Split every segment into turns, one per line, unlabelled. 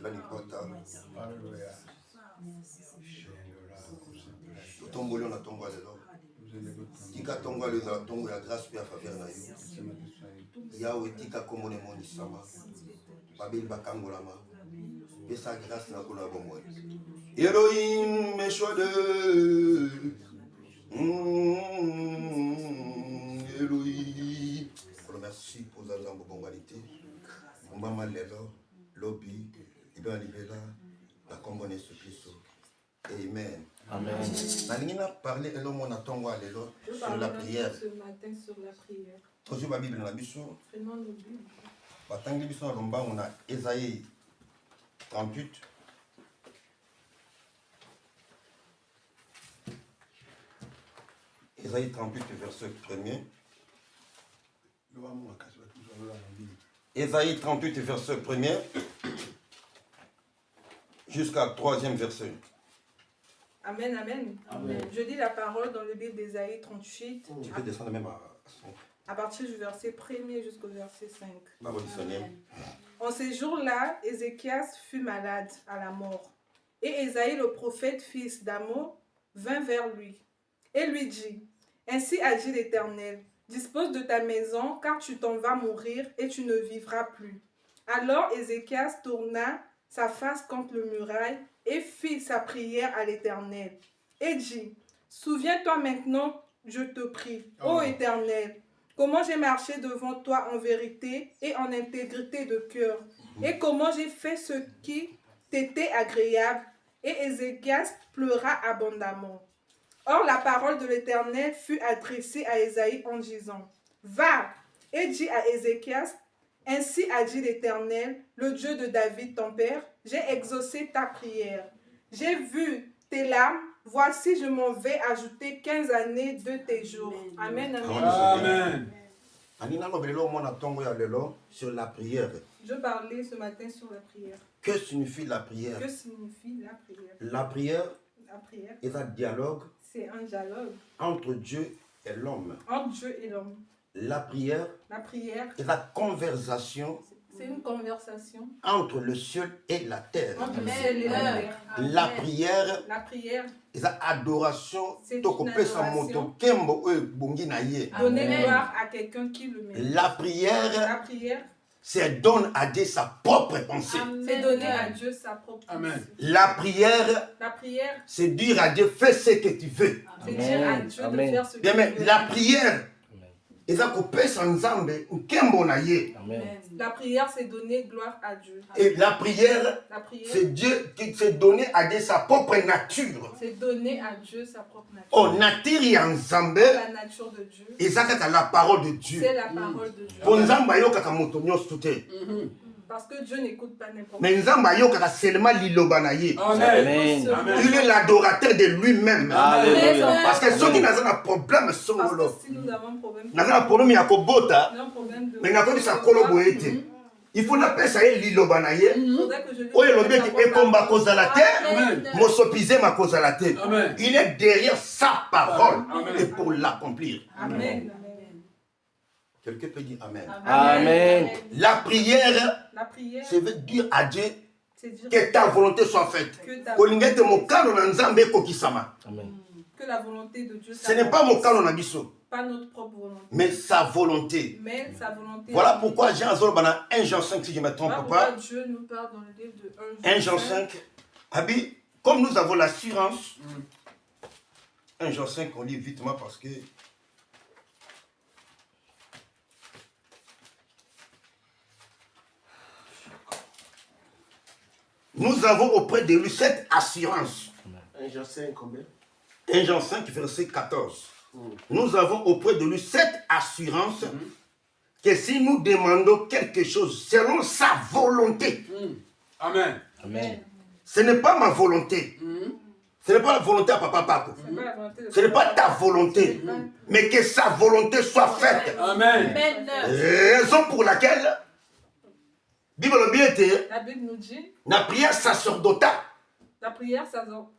makila lipota.
Alléluia.
Tomboli on a tongo lelo. Tika tongo lelo tongo ya grâce puis à faveur na yo. Yahweh tika komone moni sama. Babel bakangolama. Et sa grâce na kola bomwe. Elohim mes choix de Elohim. Merci pour la bonalité. Mbama lelo lobby ido alivela la combone ce Christ. Amen.
Amen.
Nanina parler et l'homme on attend sur la prière.
Ce matin sur la prière.
Toujours la Bible dans la Bible.
Prenons nos Bibles.
Batangi biso na lomba on a Ésaïe 38. Ésaïe 38 verset 1er. Ésaïe 38 verset 1er jusqu'à 3e verset.
Amen, amen.
Amen.
Je lis la parole dans le livre d'Ésaïe 38,
Tu peux descendre même
à partir du verset 1er jusqu'au verset 5.
parole du Seigneur.
En ces jours-là, Ézéchias fut malade à la mort. Et Ésaïe, le prophète, fils d'Amo, vint vers lui et lui dit, « Ainsi a dit l'Éternel, dispose de ta maison, car tu t'en vas mourir et tu ne vivras plus. » Alors Ézéchias tourna sa face contre le muraille et fit sa prière à l'Éternel et dit, « Souviens-toi maintenant, je te prie, ô Éternel, comment j'ai marché devant toi en vérité et en intégrité de cœur, et comment j'ai fait ce qui t'était agréable. » Et Ézéchias pleura abondamment. Or la parole de l'Éternel fut adressée à Ésaïe en disant, « Va et dis à Ézéchias, ainsi a dit l'Éternel, le Dieu de David ton père, j'ai exaucé ta prière. J'ai vu tes larmes, voici je m'en vais ajouter 15 années de tes jours. » Amen, amen.
Amen.
Anina no belelo mona tongo ya lelo sur la prière.
Je parlais ce matin sur la prière.
Que signifie la prière?
Que signifie la prière?
La prière
La prière,
est un dialogue
c'est un dialogue
entre Dieu et l'homme.
entre Dieu et l'homme.
La prière
La prière,
est la conversation
c'est une conversation
entre le ciel et la terre.
entre le ciel et la terre.
La prière
La prière,
est une adoration.
C'est
Tokopesa
une adoration.
moto kembo oyo bongi na ye.
donner
Amen.
gloire à quelqu'un qui le mérite.
La prière,
La prière,
c'est donner à Dieu sa propre pensée.
c'est donner à Dieu sa propre
Amen.
pensée.
La prière,
La prière,
c'est dire à Dieu, fais ce que tu veux.
c'est
Amen.
dire à Dieu
Amen.
de faire ce qu'il
Bien, mais
veut.
la prière, eza kopesa nzambe nkembo na ye.
Amen.
La prière, c'est donner gloire à Dieu.
Et la prière,
La prière,
c'est Dieu qui s'est donné à Dieu sa propre nature.
c'est donner à Dieu sa propre nature.
Oh, nature ya nzambe,
La nature de Dieu,
eza kaka la parole de Dieu.
c'est la parole de Dieu.
Po nzambe ayokaka moto nyonso te.
Parce que Dieu n'écoute pas n'importe
Mais nzambe ayokaka seulement liloba na ye.
Amen.
Amen.
Il est l'adorateur de lui-même.
Alléluia.
Parce que ceux qui n'ont pas de problème
Parce
songolo.
que si nous avons un problème,
N'a pas de problème ya kobota,
nous avons un problème de...
mais n'a pas de sa kolobo ete. Il faut na pesa ye liloba na ye.
Il faudrait que je lui
Oyo lobi ete ekomba kozala te,
Amen.
mosopize ma kozala te.
Amen.
Il est derrière sa parole
Amen.
et pour l'accomplir.
Amen.
Quelqu'un peut dire Amen.
Amen.
La prière,
La prière,
c'est veut dire à Dieu
c'est dire
que ta volonté soit faite.
que, ta-
Kolingete mokano na nzambe ekokisama.
Amen.
que la volonté de Dieu
Ce n'est pas mokano na biso,
pas notre propre volonté,
mais sa volonté.
mais sa volonté.
Voilà pourquoi Jean Azor dans 1 Jean 5, si je ne me trompe
Voilà pourquoi
pas.
Dieu nous parle dans le livre de
1 Jean 5. Abi, comme nous avons l'assurance, 1 Jean 5, on lit vite parce que. Nous avons auprès de lui cette assurance.
1 Jean 5, combien?
1 Jean 5, verset 14. Nous avons auprès de lui cette assurance que si nous demandons quelque chose selon sa volonté,
Amen.
Amen.
ce n'est pas ma volonté. Ce n'est pas la volonté à Papa Paco.
C'est pas la volonté de
Ce n'est pas
Dieu.
ta volonté, mais que sa volonté soit faite.
Amen.
Raison pour laquelle, Bible bien été,
La Bible nous dit,
la prière sacerdotale,
la prière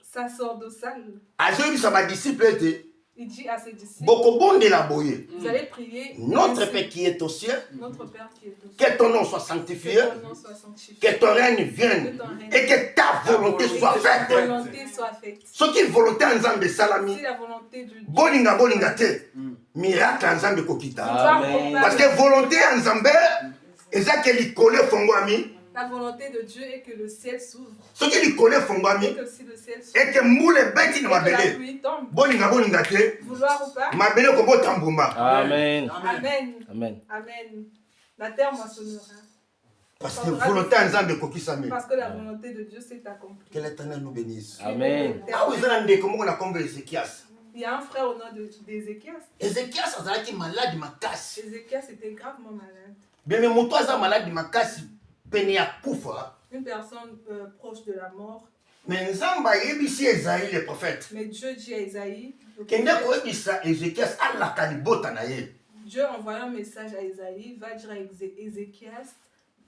sacerdotale,
a dit ça ma disciple était,
Il dit à ses disciples,
Bokobondela boye.
vous allez prier.
Notre
ainsi.
Père qui est au ciel,
Notre Père qui est au ciel.
que ton nom soit sanctifié,
Que ton nom soit sanctifié.
que ton règne vienne
Que ton règne
et que ta volonté
Et
soit
que ta
faite.
volonté soit faite.
Ce qui est volonté en Nzambe salami,
Si la volonté de Dieu.
bolinga bolinga te, miracle en Nzambe kokita.
Amen.
Parce que volonté en Nzambe, eza ke likole fongwami,
La volonté de Dieu est que le ciel s'ouvre.
ce qui likole
Et
fongwami,
que si le ciel s'ouvre,
et que moule beti na
et que la
mabele,
pluie tombe,
bolinga bolinga te,
vouloir ou pas.
mabele kobota mbuma.
Amen.
Amen.
Amen.
Amen.
Amen. La terre moissonnera.
Parce que volonté en Nzambe kokisami.
Parce que la volonté de Dieu s'est accomplie.
Que l'Éternel nous bénisse.
Amen.
Ah oui, ça n'a pas comment on a comblé Ézéchias.
Il y a un frère au nom d'Ézéchias.
Ézéchias azalaki malade makasi.
Ézéchias était gravement malade.
Bien mais moto aza malade makasi pene ya kufa.
Une personne proche de la mort.
Mais Nzambe ayebisi Esaïe le prophète.
Mais Dieu dit à Isaïe, le
Kende
prophète,
koyebisa Ézéchias alaka libota na ye.
Dieu envoie un message à Isaïe, va dire à Ézéchias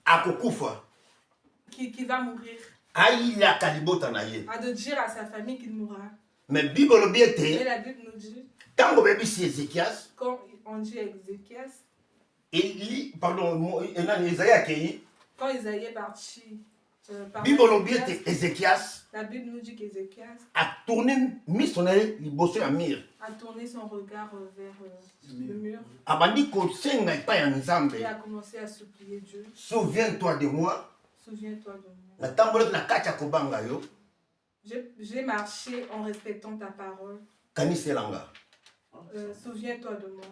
Akokufa.
qui va mourir.
Ayilaka libota na ye.
A de dire à sa famille qu'il mourra.
Mais Bible lobi
Mais
ete
la Bible nous dit,
tango bebisi Ézéchias
quand on dit à Ézéchias,
Esaïe akei.
quand Isaïe est parti, par
Bible lobi ete Ézéchias
la Bible nous dit qu'Ézéchias
a tourné miso na ye liboso ya mur.
a tourné son regard vers le mur
Abandi kosenga epai ya Nzambe.
et a commencé à supplier Dieu.
Souviens-toi de moi.
Souviens-toi de moi.
Natambolaki na kati ya kobanga yo.
J'ai marché en respectant ta parole.
Kaniselanga.
Souviens-toi de moi.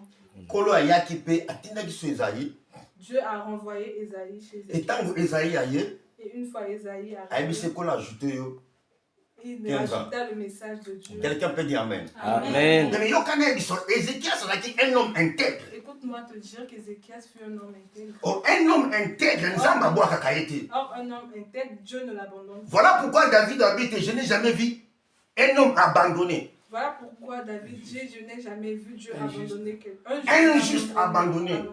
Kolo ayaki pe atindaki so Esaïe.
Dieu a renvoyé Esaïe chez
Et tango Esaïe aye,
Et une fois Esaïe
ayebisi
arrivé,
kolo ajouté yo.
il
15 ans.
ajouta le message de Dieu.
Quelqu'un peut dire amen.
Amen.
Mais yokana biso Ézéchias azalaki un homme intègre.
Écoute-moi te dire qu'Ézéchias fut un homme intègre.
Oh, un homme intègre, Nzambe abwakaka ye te.
Or, un homme intègre, Dieu ne l'abandonne pas.
Voilà pourquoi David a dit, je n'ai jamais vu un homme abandonné.
Voilà pourquoi David dit, je n'ai jamais vu Dieu abandonner quelqu'un.
Un juste abandonné.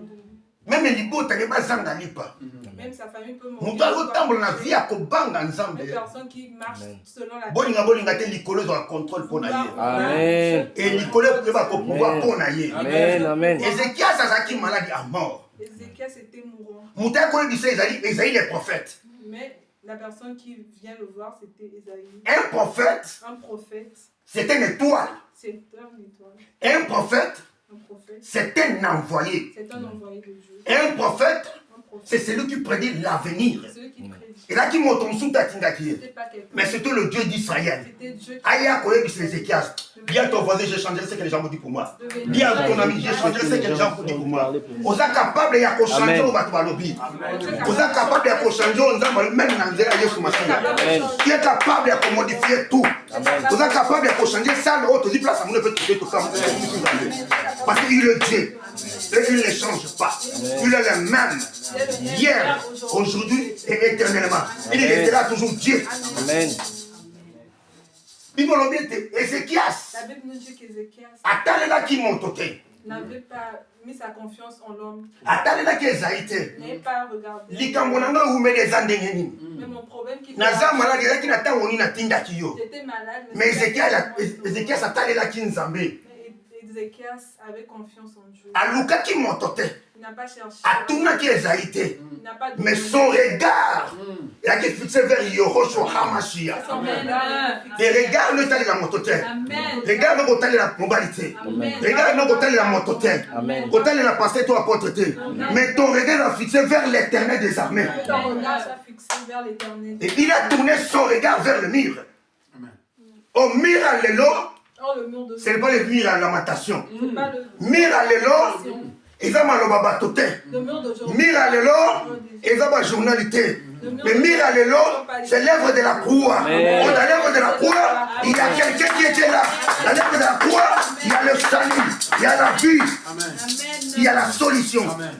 Même libota ne bazanga lipa.
Même sa famille peut mourir.
Mutu azotambola na vie ya kobanga Nzambe.
Une personne qui marche selon la
Bolinga bolinga te likolo ezwa contrôle mpo na ye.
Amen.
Et likolo eba kopouvoir mpo na ye.
Amen. Amen.
Ézéchias azalaki malade à mort.
Ézéchias était mourant.
Mutu akoyebisa Esaïe le prophète.
Mais la personne qui vient le voir, c'était Esaïe.
Un prophète,
Un prophète,
c'est une étoile.
c'est un étoile.
Un prophète,
Un prophète,
c'est un envoyé.
c'est un envoyé de Dieu.
Un prophète,
Un prophète,
c'est celui qui prédit l'avenir.
celui qui prédit.
Et là, qui monte en dessous d'Atingaki.
C'était pas quelqu'un.
Mais c'était le Dieu d'Israël.
C'était Dieu qui
Aya koyebisa Ézéchias. Dis à ton voisin, j'ai changé ce que les gens me disent pour moi.
devenait.
Dis à ton ami, j'ai changé ce que les gens me disent pour moi. Vous êtes capable de changer au Batoualobi. Vous êtes capable de changer au Nzamba, même dans le Yesu Machina. Tu es capable de modifier tout. Vous êtes capable de changer ça, l'autre dit place à mon peut tout ça. Parce qu'il est Dieu. Et il ne change pas. Il est le même. Hier, aujourd'hui et éternellement. Il restera toujours Dieu.
Amen.
Bible lobi ete Ézéchias
La Bible nous dit qu'Ézéchias
atalelaki moto te,
n'avait pas mis sa confiance en l'homme.
atalelaki Esaïe te.
Il n'avait pas regardé.
Likambo na ngai eumeli eza ndenge nini.
Mais mon problème qui
Naza malade ezalaki na ntango nini natindaki yo.
j'étais malade.
Mais Ézéchias atalelaki Nzambe.
Mais Ézéchias avait confiance en Dieu.
Alukaki moto te,
Il n'a pas cherché.
atunaki Esaïe te.
Il n'a pas
Mais son regard ezalaki fixé vers Yehoshua Hamashia.
Son regard.
Te regard no etalela moto te.
Amen.
Regard no kotalela mobali te.
Amen.
Regard no kotalela moto te.
Amen.
Kotalela pasteur to apôtre te. Mais ton regard est fixé vers l'Éternel des armées.
Que ton regard soit fixé vers l'éternel.
Et il a tourné son regard vers le mur.
Amen.
Au mur à l'élo,
Or, le mur de
ce n'est pas le mur à lamentation.
c'est pas
Mur à l'élo, ils ont mal au babatoté.
le mur d'aujourd'hui.
Mur à l'élo, ils ont ma journalité. Mais mur à l'élo, c'est l'œuvre de la croix.
Amen.
Dans l'œuvre de la croix, il y a quelqu'un qui était là. Dans l'œuvre de la croix, il y a le salut, il y a la vie,
Amen.
il y a la solution.
Amen.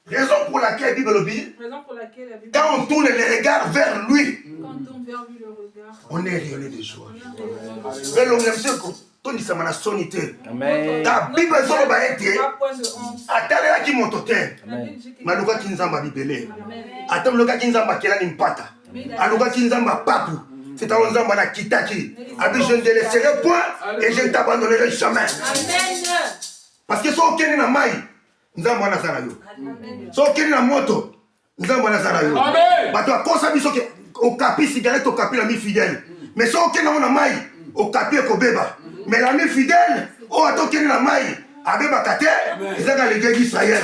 Raison pour laquelle la Bible le dit,
Raison pour laquelle la Bible
quand on tourne les regards vers lui,
quand on tourne vers lui le regard,
on est rayonné de joie.
on a
Mais l'on aime ce que tout dit, ça m'a sonité.
Amen.
Ta Bible est ba ete
pas point de honte.
atalelaki moto te
La Bible dit qu'il
malukaki nzambe abibele
Amen.
atambolokaki nzambe akelani mpata
Mais il a
alukaki nzambe apapu C'est un Nzamba na kitaki. Abi, je ne te laisserai point et je ne t'abandonnerai jamais.
Amen.
Parce que si on kene na mai, Nzamba na zala yo. Si on kene na moto, Nzamba na zala yo.
Amen.
Bato akosa biso ke au capi cigarette au capi la mi fidèle. Mais si on kene na mai, au capi ko beba. Mais la mi fidèle, o ato kene na mai. Abeba kate, ezaka lege d'Israël.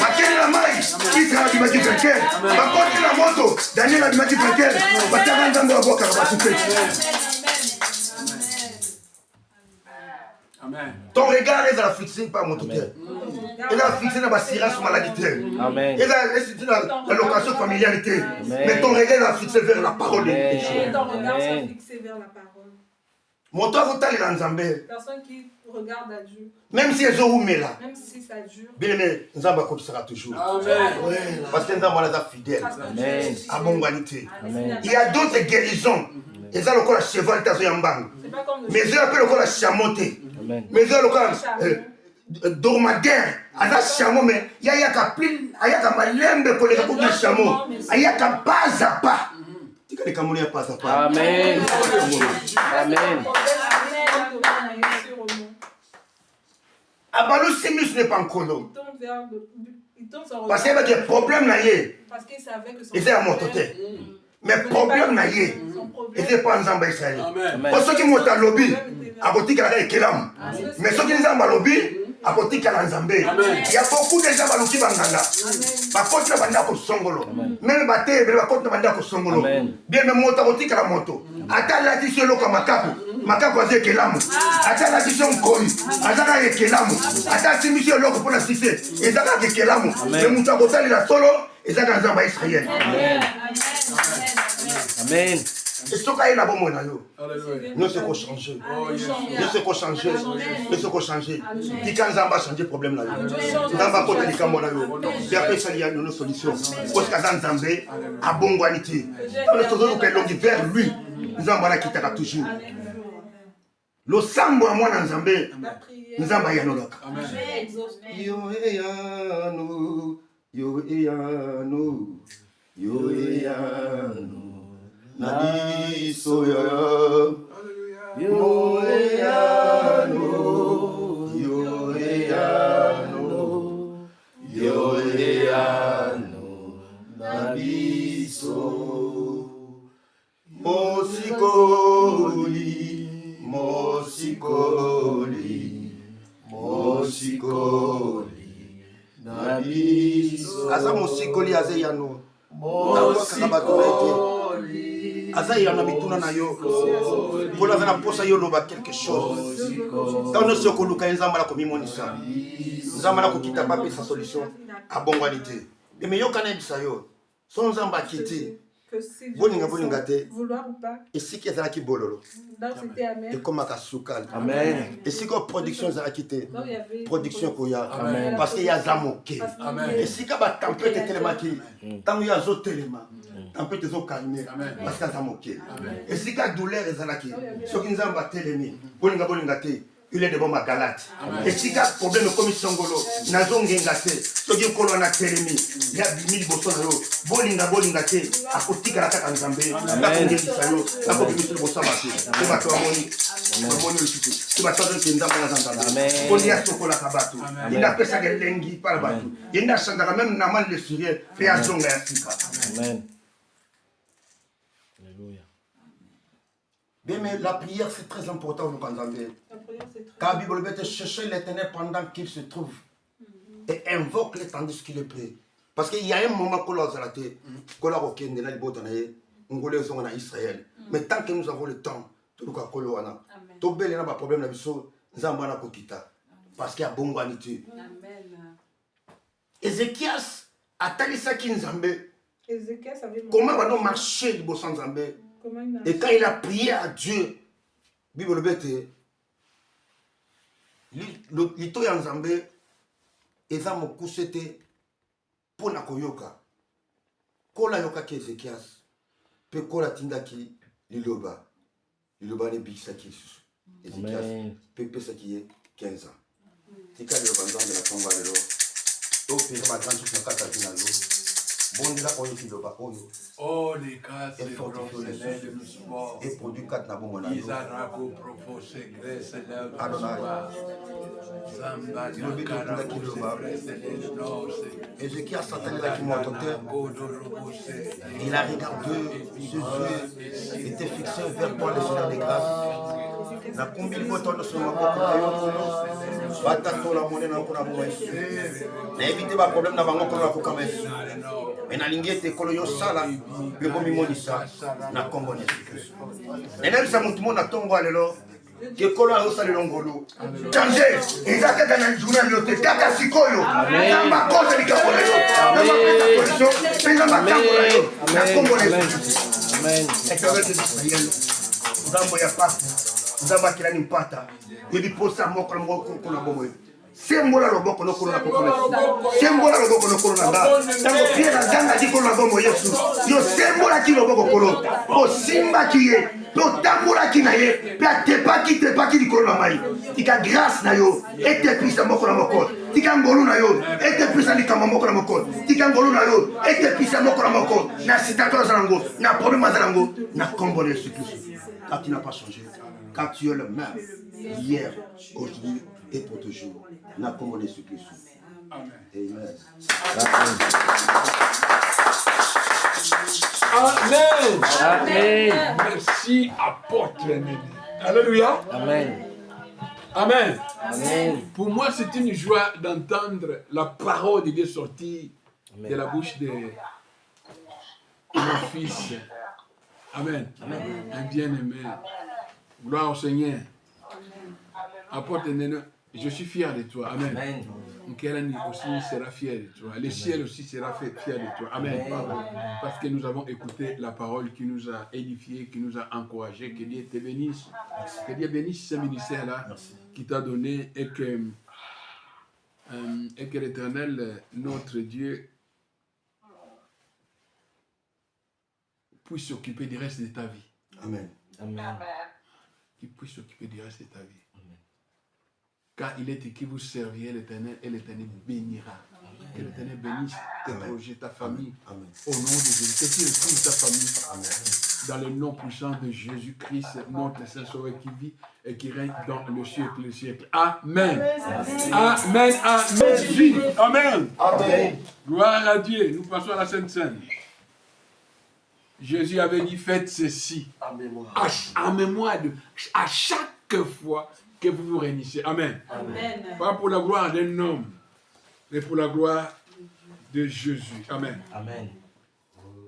Akene na mai, Israël abimaki quelqu'un. Bakoti na moto, Daniel abimaki quelqu'un. Bataka nzambe wa boka basupe.
Amen.
Ton regard est fixé par mon tuteur. Il est fixé dans la sirage maladie.
Amen.
Il est dans la location familialité. Mais ton regard est fixé vers la parole de Dieu.
Ton regard est fixé vers la parole.
Mon toit vous est en Zambé.
Personne qui regarde à Dieu.
Même si elles ont là.
Même si ça dure.
Bien aimé, Nzamba sera toujours.
Amen.
Parce que Nzamba est fidèle.
Amen.
À bonne qualité.
Amen.
Il y a d'autres guérisons. Et ça, le corps, la cheval, t'as fait un bang. Mais je appelle le corps, la chamoté.
Amen.
Mais je le corps, dormadaire. À la chameau, mais il y a qu'à pile, il y a qu'à malembe pour les coups de chameau. Il y a qu'à pas à pas. Tu connais comment il y a pas à pas.
Amen. Amen.
Abalou Simus n'est pas encore l'homme. Parce qu'il y a des problèmes là.
Parce qu'il savait que son
il était à mon côté. Mais problème là. Il n'était pas en Zamba Israël. Parce que ceux qui m'ont à lobby, à côté de la Kélam. Mais ceux qui nous ont à lobby, à côté de la Zambé. Il y a beaucoup de gens qui vont là. Par contre, il y a des Songolo. Même Baté, il y a des Songolo. Bien, même moto à côté de la moto. Attends la question là comme Makapo. Makapo c'est Kélam. Attends la question Koli. Attends la Kélam. Attends si monsieur Loko pour la cité. Et ça va Kélam. Mais mon temps côté la solo. Et ça dans Zamba Israël.
Amen. Amen.
Et ce qu'il y a là-bas, nous sommes changés. Nous sommes changés. Nous sommes changés. Qui quand Zamba a changé le problème là. Zamba côté du Cameroun là. Et après ça, il y a une solution. Parce que Zamba a bon qualité. Nous sommes vers lui. Zamba qui t'a toujours. Le sambo à moi dans Zamba. Zamba y a nos locs. Yo eyano, yo eyano, yo eyano. Nabi soya, yo eyano, yo eyano, yo eyano, nabi so. Mosikoli, mosikoli, mosikoli, nabi so. Asa mosikoli ase yano. Aza yana mituna na yo pour la na posa yo loba quelque chose quand nous sommes koluka nzamba la komi monisa nzamba la kokita pas sa solution à bonalité mais yo kana bisa yo son nzamba kiti boninga te
vouloir ou pas
et si qui qui bololo et comme akasukal
Amen.
et si ko production za kité
avait
production ko ya
Amen.
parce qu'il y a zamoké
Amen.
et si ka ba tempête telema ki tant ya zo telema tempête zo calmer parce que zamoké et si ka douleur ezalaki so ki nzamba telemi boninga te il est de bon galate et si ka problème comme songolo nazo ngenga te so ki kolo na telemi ya bimili bosono yo boninga te akotika la kaka nzambe na kongeli sayo na ko bimiso bosama te te bato amoni amoni lisusu te bato ke nzamba na zamba poni ya sokola kabatu ina pesa ke lengi para batu ina sandaka même na man le surie fe ya zonga ya fika.
Amen. Alléluia.
Bien, mais la prière c'est très important au Kanzambé. Car la Bible dit chercher l'Éternel pendant qu'il se trouve et invoque-le tandis qu'il est prêt. Parce qu'il y a un moment que l'on a été, que l'on a été, on a Israël. Mais tant que nous avons le temps, tout le monde a tout bel n'a pas problème nous avons kokita parce qu'il y a bon vanité. Ézéchias a talisa ki Nzambé. Comment va nous marcher du boss Nzambé? Et quand il a prié à Dieu, Bible bête, l'ito ya Nzambé, eza mokusete pour na koyoka. Kola yoka ki Ézéchias, pe kola tindaki liloba. Liloba ne bikisaki Ézéchias, pe pesa ki ye 15 ans. Tika liloba Nzambe na tomba lelo. To pe ba tantu na kata dinalo. bondela oyo kiloba oyo
Oh, les cas, c'est professionnels de sport.
et produit 4 na bongo na yo
Isarako propose grâce lève
Adonai.
Samba
Ilobi
Nakara
totula kiloba Ézéchias s'attendait moto te il a regardé ses yeux étaient fixés vers toi le Seigneur des grâces na combien de temps sur ma boca batatola monena kuna bo Yesu na éviter ba problème na bango kola ko kama Yesu mais na lingete kolo yo sala pe ko mimonisa na kombo na Yesu Kristo nena bisa mutu mona tongo alelo ke kolo yo sala longolo changer ezaka kana journal yo te kaka sikoyo na makosa likabona yo na mapeta solution penga makambo na yo na kombo na Yesu amen ekawete Israel ngambo ya papa nzamba kilani mpata yebiposa moko na moko kuna bomo sembola loboko no kuna kokolo sembola loboko no kuna nga tango pierre ganga di kuna bomo Yesu yo sembola ki loboko kolo o simba kiye to tambola ki na ye pe atepa ki di kuna mai tika grâce na yo ete pisa moko na moko tika ngolu na yo ete pisa ni kama moko na moko tika ngolu na yo ete pisa moko na moko na sitato zango na problème zango na kombo de Jésus Christ car tu n'as pas changé car tu es le même hier aujourd'hui et pour toujours n'a comme on est sur Christ. Amen.
Amen.
Amen.
Merci, apôtre Néné. Alléluia.
Amen.
Amen.
Amen.
Pour moi, c'est une joie d'entendre la parole de Dieu sortir de la bouche de mon fils. Amen.
Amen.
Un bien-aimé. Gloire au Seigneur. Apôtre Néné, je suis fier de toi. Amen.
Amen.
Kérani aussi sera fier de toi. Le ciel aussi sera fier de toi. Amen. Parce que nous avons écouté la parole qui nous a édifiés, qui nous a encouragés. Que Dieu te bénisse. Que Dieu bénisse ce ministère-là qui t'a donné et que l'Éternel, notre Dieu, puisse s'occuper du reste de ta vie.
Amen.
Amen.
Qu'il puisse s'occuper du reste de ta vie. Car il est écrit, vous servirez l'Éternel et l'Éternel bénira. Que l'Éternel bénisse tes projets, ta famille.
Amen.
Au nom de Jésus. Que tu retrouves ta famille. Amen. Dans le nom puissant de Jésus-Christ, notre Saint-Sauveur qui vit et qui règne dans le siècle et le siècle. Amen. Amen. Amen. Amen.
Amen.
Gloire à Dieu. Nous passons à la Sainte Seine. Jésus avait dit, faites ceci. En mémoire de... À chaque fois que vous vous réunissez. Amen.
Amen.
Pas pour la gloire d'un homme, mais pour la gloire de Jésus. Amen.
Amen.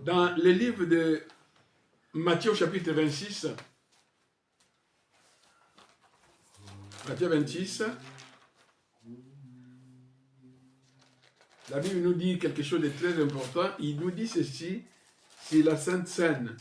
Dans le livre de Matthieu chapitre 26, Matthieu 26, la Bible nous dit quelque chose de très important. Il nous dit ceci, c'est la Sainte Seine.